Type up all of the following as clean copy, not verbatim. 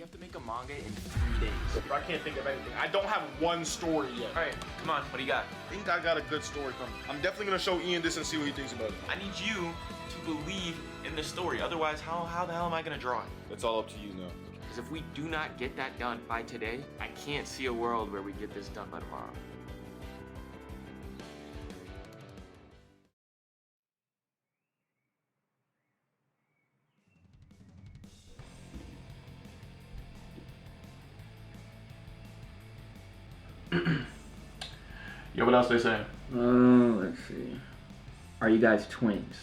have to make a manga in 3 days. I can't think of anything. I don't have one story yet. All right, come on. What do you got? I think I got a good story coming. I'm definitely gonna show Ian this and see what he thinks about it. I need you to believe in the story. Otherwise, how the hell am I gonna draw it? It's all up to you now. Because if we do not get that done by today, I can't see a world where we get this done by tomorrow. Yo, what else they saying? Let's see. Are you guys twins?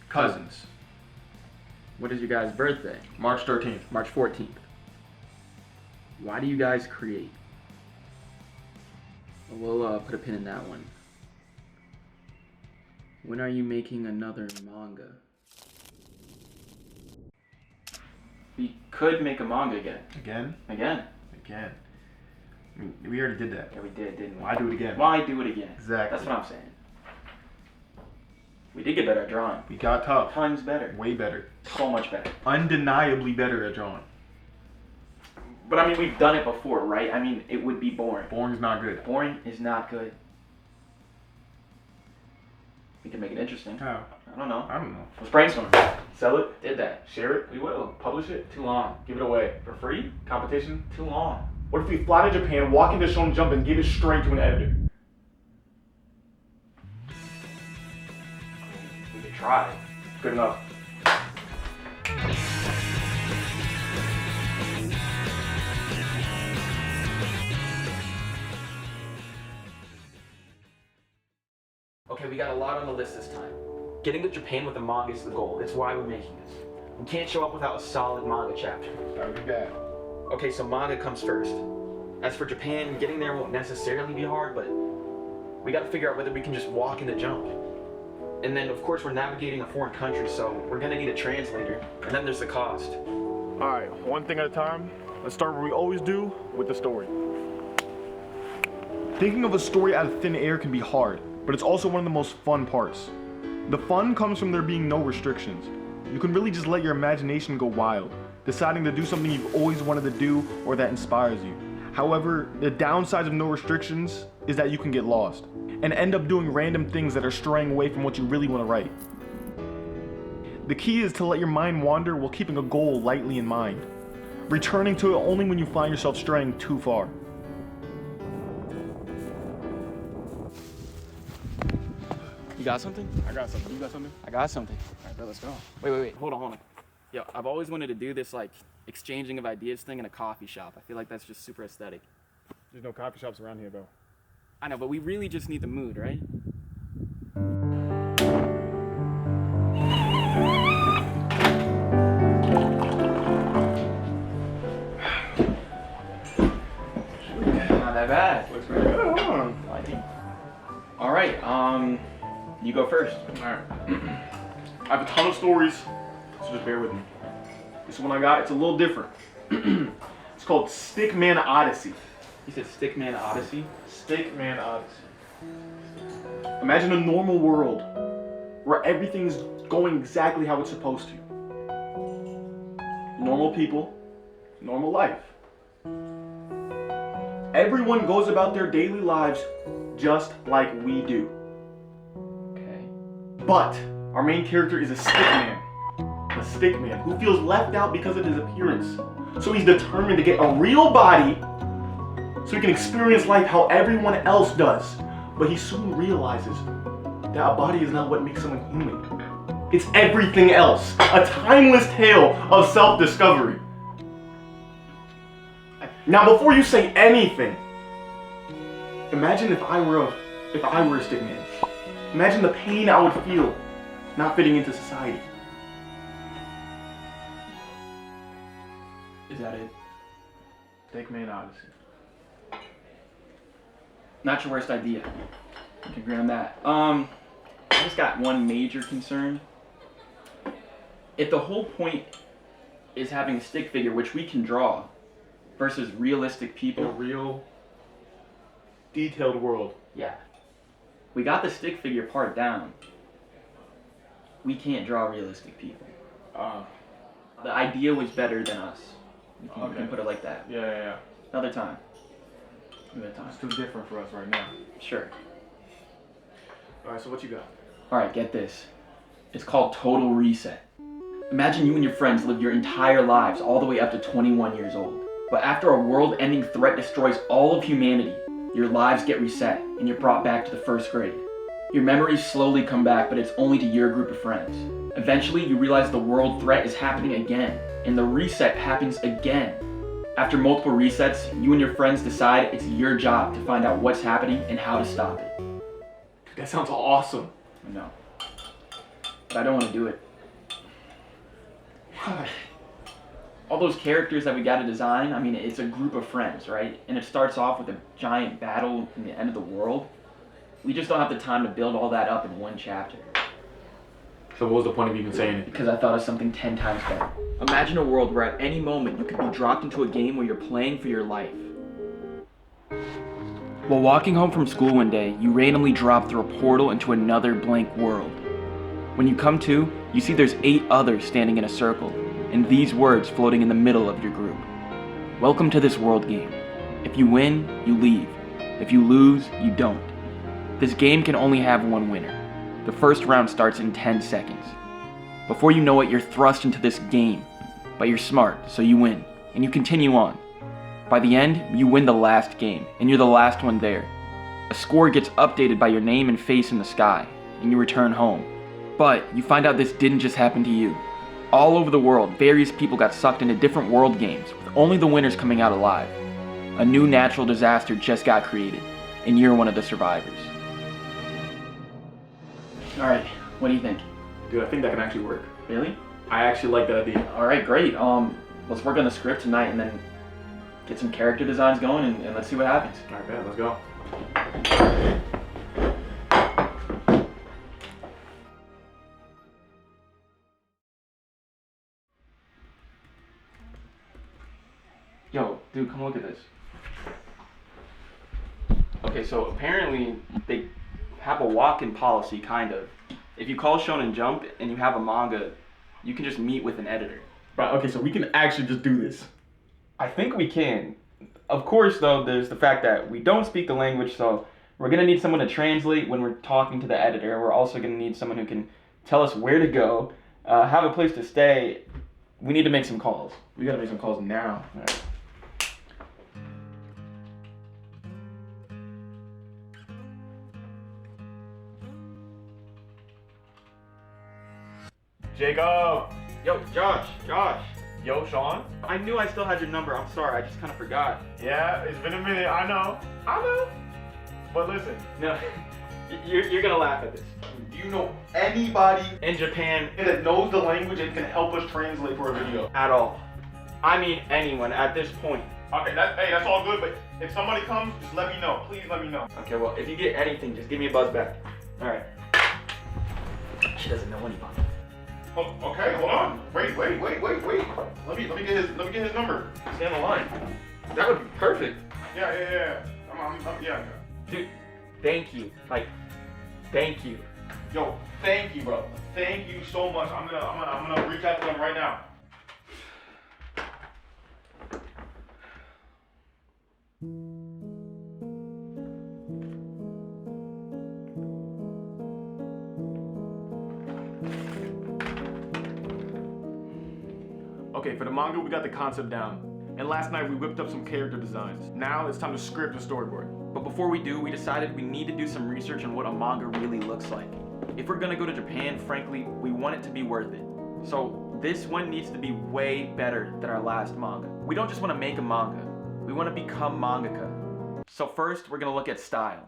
Cousins. What is your guys' birthday? March 13th. March 14th. Why do you guys create? We'll put a pin in that one. When are you making another manga? We could make a manga again. Again? Again? Again. I mean, we already did that. Yeah, we did, didn't we? Why do it again? Why do it again? Exactly. That's what I'm saying. We did get better at drawing. We got tough. Times better. Way better. So much better. Undeniably better at drawing. But I mean, we've done it before, right? I mean, it would be boring. Boring's not good. Boring is not good. We can make it interesting. How? I don't know. I don't know. Let's brainstorm. Sell it? Did that. Share it? We will. Publish it? Too long. Give it away. For free? Competition? Too long. What if we fly to Japan, walk into Shonen Jump, and give it straight to an editor? We could try. Good enough. Okay, we got a lot on the list this time. Getting to Japan with the manga is the goal. It's why we're making this. We can't show up without a solid manga chapter. That would be bad. Okay, so manga comes first. As for Japan, getting there won't necessarily be hard, but we gotta figure out whether we can just walk in the jump. And then, of course, we're navigating a foreign country, so we're gonna need a translator. And then there's the cost. Alright, one thing at a time. Let's start where we always do, with the story. Thinking of a story out of thin air can be hard, but it's also one of the most fun parts. The fun comes from there being no restrictions. You can really just let your imagination go wild, deciding to do something you've always wanted to do or that inspires you. However, the downside of no restrictions is that you can get lost and end up doing random things that are straying away from what you really want to write. The key is to let your mind wander while keeping a goal lightly in mind, returning to it only when you find yourself straying too far. You got something? I got something. You got something? I got something. Alright, let's go. Wait. Hold on. Yo, I've always wanted to do this, like, exchanging of ideas thing in a coffee shop. I feel like that's just super aesthetic. There's no coffee shops around here, bro. I know, but we really just need the mood, right? Not that bad. Looks pretty good. Hold on. I think. All right, you go first. Alright. I have a ton of stories, so just bear with me. This one I got, it's a little different. It's called Stickman Odyssey. You said Stickman Odyssey? Stickman Odyssey. Imagine a normal world where everything's going exactly how it's supposed to. Normal people, normal life. Everyone goes about their daily lives just like we do. Okay. But our main character is a stickman. A stickman who feels left out because of his appearance. So he's determined to get a real body so he can experience life how everyone else does. But he soon realizes that a body is not what makes someone human. It's everything else. A timeless tale of self-discovery. Now before you say anything, imagine if I were a stickman. Imagine the pain I would feel not fitting into society. Is that it? Stickman Odyssey. Not your worst idea. I can agree on that. I just got one major concern. If the whole point is having a stick figure, which we can draw, versus realistic In a people. real, detailed world. Yeah. We got the stick figure part down. We can't draw realistic people. The idea was better than us. You can put it like that. Yeah. Another time. Another time. It's too different for us right now. Sure. Alright, so what you got? Alright, get this. It's called Total Reset. Imagine you and your friends lived your entire lives all the way up to 21 years old. But after a world-ending threat destroys all of humanity, your lives get reset and you're brought back to the first grade. Your memories slowly come back, but it's only to your group of friends. Eventually, you realize the world threat is happening again, and the reset happens again. After multiple resets, you and your friends decide it's your job to find out what's happening and how to stop it. That sounds awesome. I know. But I don't want to do it. All those characters that we got to design, I mean, it's a group of friends, right? And it starts off with a giant battle in the end of the world. We just don't have the time to build all that up in one chapter. So what was the point of even saying it? Because I thought of something 10 times better. Imagine a world where at any moment you could be dropped into a game where you're playing for your life. While walking home from school one day, you randomly drop through a portal into another blank world. When you come to, you see there's 8 others standing in a circle, and these words floating in the middle of your group. Welcome to this world game. If you win, you leave. If you lose, you don't. This game can only have one winner. The first round starts in 10 seconds. Before you know it, you're thrust into this game. But you're smart, so you win, and you continue on. By the end, you win the last game, and you're the last one there. A score gets updated by your name and face in the sky, and you return home. But you find out this didn't just happen to you. All over the world, various people got sucked into different world games, with only the winners coming out alive. A new natural disaster just got created, and you're one of the survivors. Alright, what do you think? Dude, I think that can actually work. Really? I actually like that idea. Alright, great. Let's work on the script tonight and then get some character designs going and let's see what happens. Alright, man, let's go. Yo, dude, come look at this. Okay, so apparently they have a walk-in policy, kind of. If you call Shonen Jump and you have a manga, you can just meet with an editor. Right, okay, so we can actually just do this. I think we can. Of course, though, there's the fact that we don't speak the language, so we're going to need someone to translate when we're talking to the editor. We're also going to need someone who can tell us where to go, have a place to stay. We need to make some calls. We gotta make some calls now. All right. Jacob! Yo, Josh. Yo, Sean? I knew I still had your number. I'm sorry. I just kind of forgot. Yeah, it's been a minute, I know. But listen, No, you're going to laugh at this. do you know anybody In Japan, that knows the language and can help us translate for a video? at all. I mean anyone at this point. Okay, that's all good, but if somebody comes, just let me know. Please let me know. Okay, well, if you get anything, just give me a buzz back. All right. She doesn't know anybody. Oh, okay, hold on. Wait. Let me get his number. Stay on the line. That would be perfect. Yeah. Yeah. Dude, thank you. Thank you. Yo, thank you, bro. Thank you so much. I'm gonna reach out to them right now. Okay, for the manga, we got the concept down. And last night, we whipped up some character designs. Now, it's time to script and storyboard. But before we do, we decided we need to do some research on what a manga really looks like. If we're gonna go to Japan, frankly, we want it to be worth it. So this one needs to be way better than our last manga. We don't just want to make a manga, we want to become mangaka. So first, we're gonna look at style.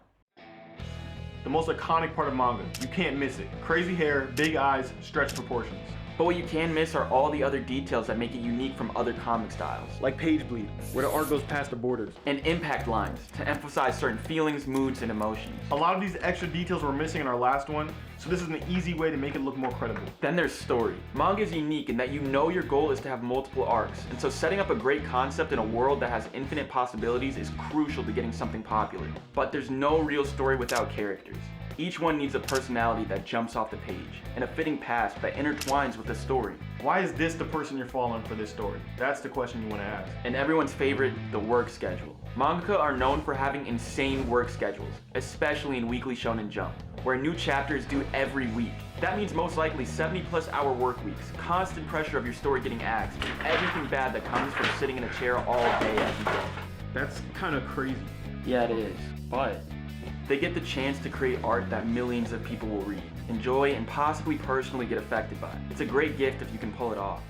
The most iconic part of manga. You can't miss it. Crazy hair, big eyes, stretched proportions. But what you can miss are all the other details that make it unique from other comic styles. Like page bleed, where the art goes past the borders. And impact lines to emphasize certain feelings, moods, and emotions. A lot of these extra details were missing in our last one, so this is an easy way to make it look more credible. Then there's story. Manga is unique in that you know your goal is to have multiple arcs, and so setting up a great concept in a world that has infinite possibilities is crucial to getting something popular. But there's no real story without characters. Each one needs a personality that jumps off the page, and a fitting past that intertwines with the story. Why is this the person you're following for this story? That's the question you want to ask. And everyone's favorite, the work schedule. Mangaka are known for having insane work schedules, especially in Weekly Shonen Jump, where new chapters due every week. That means most likely 70+ hour work weeks, constant pressure of your story getting axed, and everything bad that comes from sitting in a chair all day every day. That's kind of crazy. Yeah, it is, but they get the chance to create art that millions of people will read, enjoy, and possibly personally get affected by. It's a great gift if you can pull it off.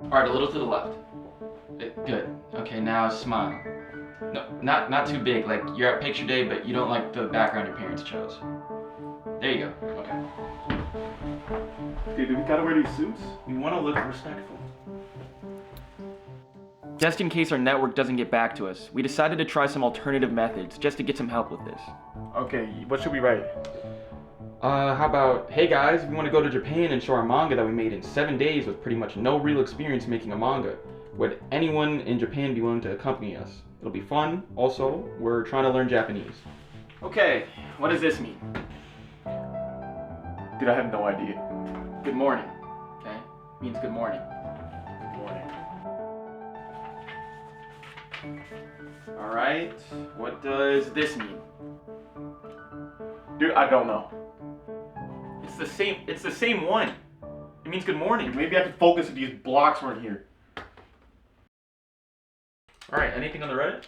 Alright, a little to the left. Good. Okay, now smile. No, not too big, like you're at picture day, but you don't like the background your parents chose. There you go. Okay. Dude, do we gotta wear these suits? We want to look respectful. Just in case our network doesn't get back to us, we decided to try some alternative methods just to get some help with this. Okay, what should we write? How about, hey guys, we want to go to Japan and show our manga that we made in 7 days with pretty much no real experience making a manga. Would anyone in Japan be willing to accompany us? It'll be fun. Also, we're trying to learn Japanese. Okay, what does this mean? Dude, I have no idea. Good morning. Okay, means good morning. Good morning. Alright, what does this mean? Dude, I don't know. It's the same one. It means good morning. Maybe I could focus if these blocks weren't here. Alright, anything on the Reddit?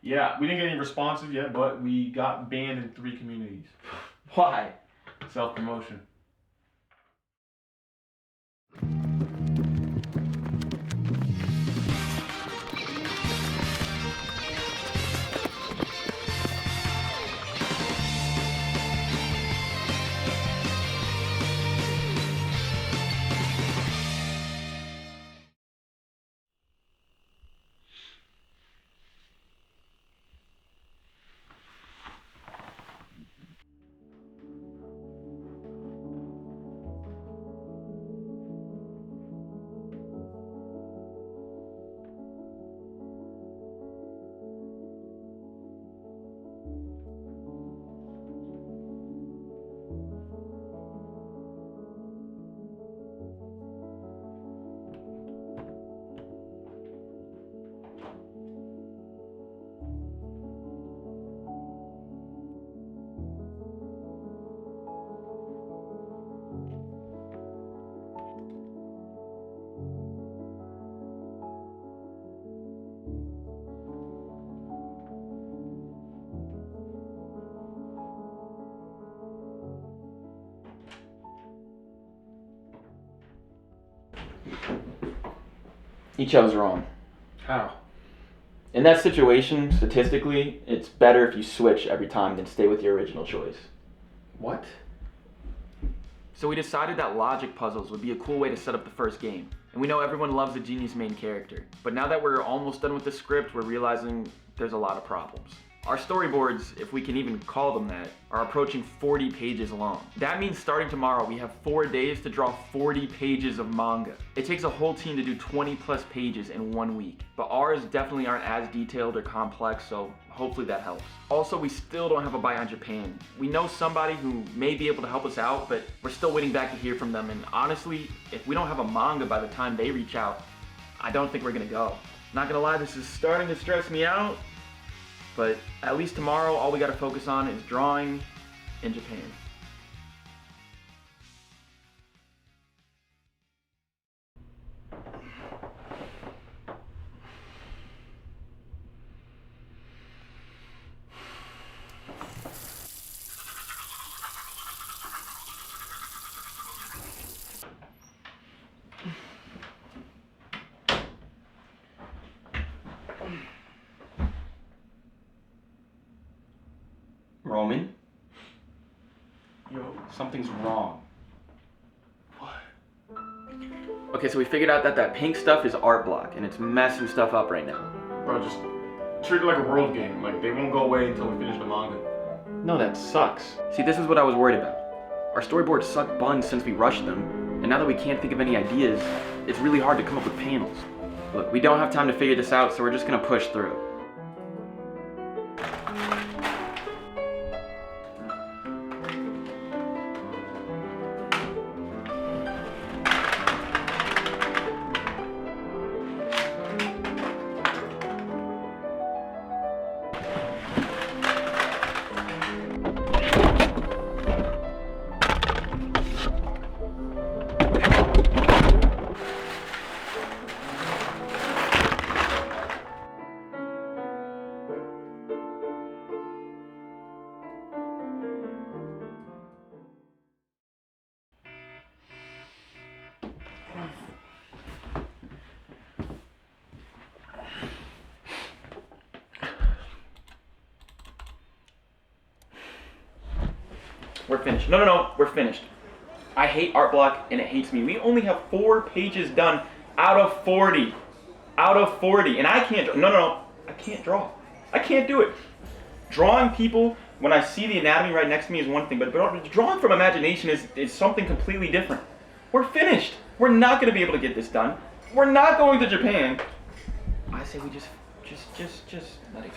Yeah, we didn't get any responses yet, but we got banned in 3 communities. Why? Self-promotion. He chose wrong. How? In that situation, statistically, it's better if you switch every time than stay with your original choice. What? So we decided that logic puzzles would be a cool way to set up the first game. And we know everyone loves a genius main character. But now that we're almost done with the script, we're realizing there's a lot of problems. Our storyboards, if we can even call them that, are approaching 40 pages long. That means starting tomorrow, we have 4 days to draw 40 pages of manga. It takes a whole team to do 20+ pages in 1 week. But ours definitely aren't as detailed or complex, so hopefully that helps. Also, we still don't have a buy on Japan. We know somebody who may be able to help us out, but we're still waiting back to hear from them. And honestly, if we don't have a manga by the time they reach out, I don't think we're gonna go. Not gonna lie, this is starting to stress me out. But at least tomorrow, all we gotta focus on is drawing in Japan. Roman? Yo. Something's wrong. What? Okay, so we figured out that pink stuff is art block, and it's messing stuff up right now. Bro, just treat it like a world game. Like, they won't go away until we finish the manga. No, that sucks. See, this is what I was worried about. Our storyboards suck buns since we rushed them, and now that we can't think of any ideas, it's really hard to come up with panels. Look, we don't have time to figure this out, so we're just gonna push through. We're finished. No, we're finished. I hate art block and it hates me. We only have 4 pages done out of 40. Out of 40. And I can't, no, I can't draw. I can't do it. Drawing people when I see the anatomy right next to me is one thing, but drawing from imagination is something completely different. We're finished. We're not gonna be able to get this done. We're not going to Japan. I say we just let it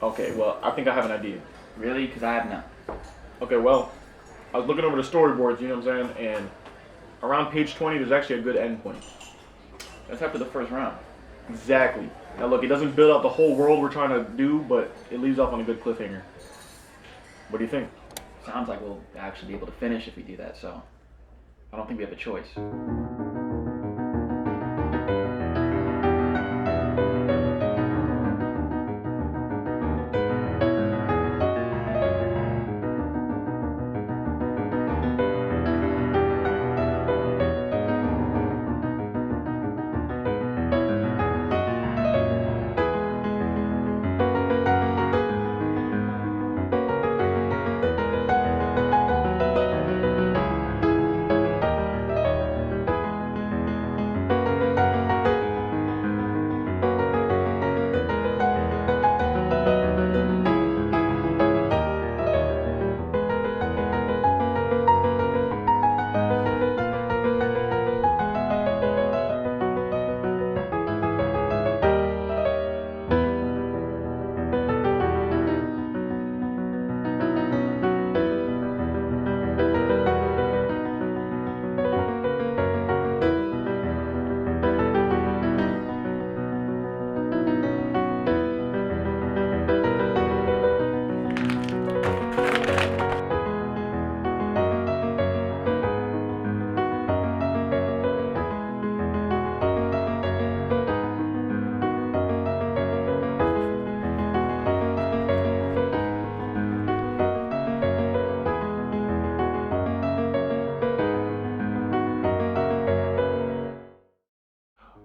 go. Okay, well, I think I have an idea. Really? Because I have none. Okay, well, I was looking over the storyboards, you know what I'm saying, and around page 20, there's actually a good end point. That's after the first round. Exactly. Now look, it doesn't build out the whole world we're trying to do, but it leaves off on a good cliffhanger. What do you think? Sounds like we'll actually be able to finish if we do that, so I don't think we have a choice.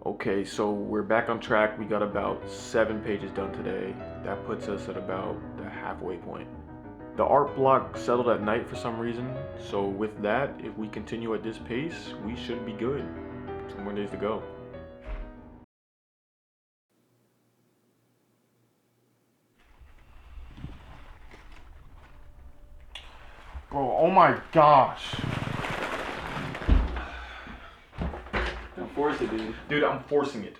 Okay, so we're back on track. We got about 7 pages done today. That puts us at about the halfway point. The art block settled at night for some reason, so with that, if we continue at this pace, we should be good. 2 more days to go. Bro, oh my gosh. Don't force it, dude. Dude, I'm forcing it.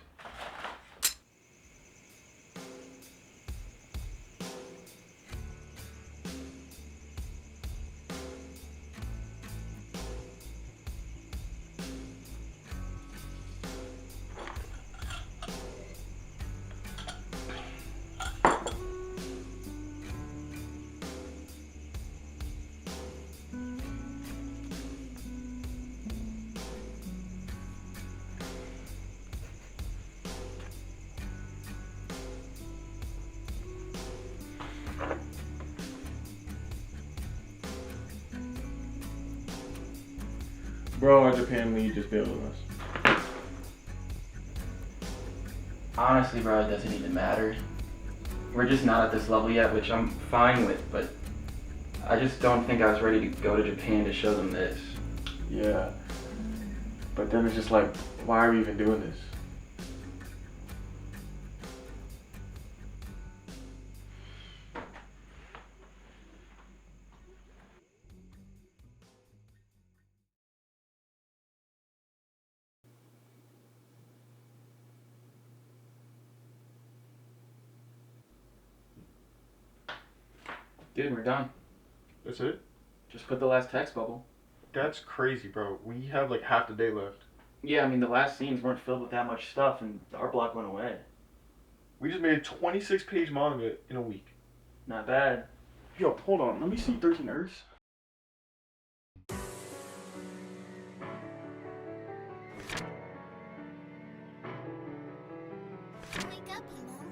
Bro, our Japan lead just bailed on us. Honestly, bro, it doesn't even matter. We're just not at this level yet, which I'm fine with, but I just don't think I was ready to go to Japan to show them this. Yeah. But then it's just like, why are we even doing this? Dude, we're done. That's it? Just put the last text bubble. That's crazy, bro. We have like half the day left. Yeah, I mean, the last scenes weren't filled with that much stuff, and the art block went away. We just made a 26-page manga in a week. Not bad. Yo, hold on. Let me see 13 Earths. Wake up, Emo.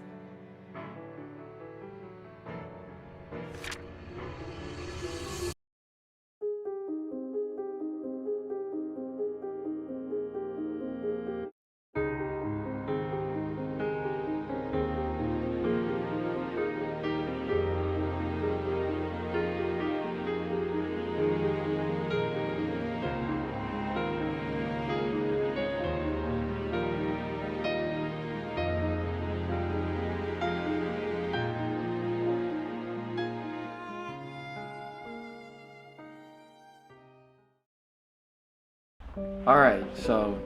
Alright, so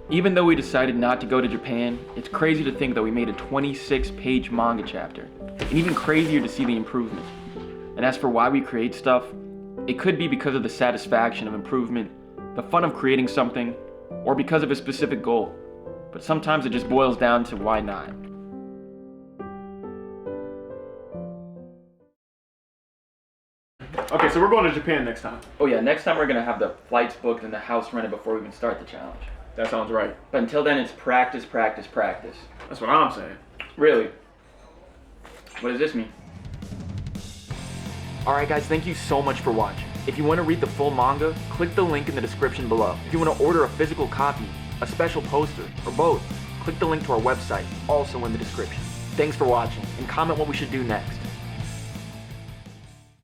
even though we decided not to go to Japan, it's crazy to think that we made a 26-page manga chapter, and even crazier to see the improvement. And as for why we create stuff, it could be because of the satisfaction of improvement, the fun of creating something, or because of a specific goal. But sometimes it just boils down to why not. Okay, so we're going to Japan next time. Oh yeah, next time we're gonna have the flights booked and the house rented before we even start the challenge. That sounds right. But until then, it's practice, practice, practice. That's what I'm saying. Really? What does this mean? Alright guys, thank you so much for watching. If you want to read the full manga, click the link in the description below. If you want to order a physical copy, a special poster, or both, click the link to our website, also in the description. Thanks for watching, and comment what we should do next.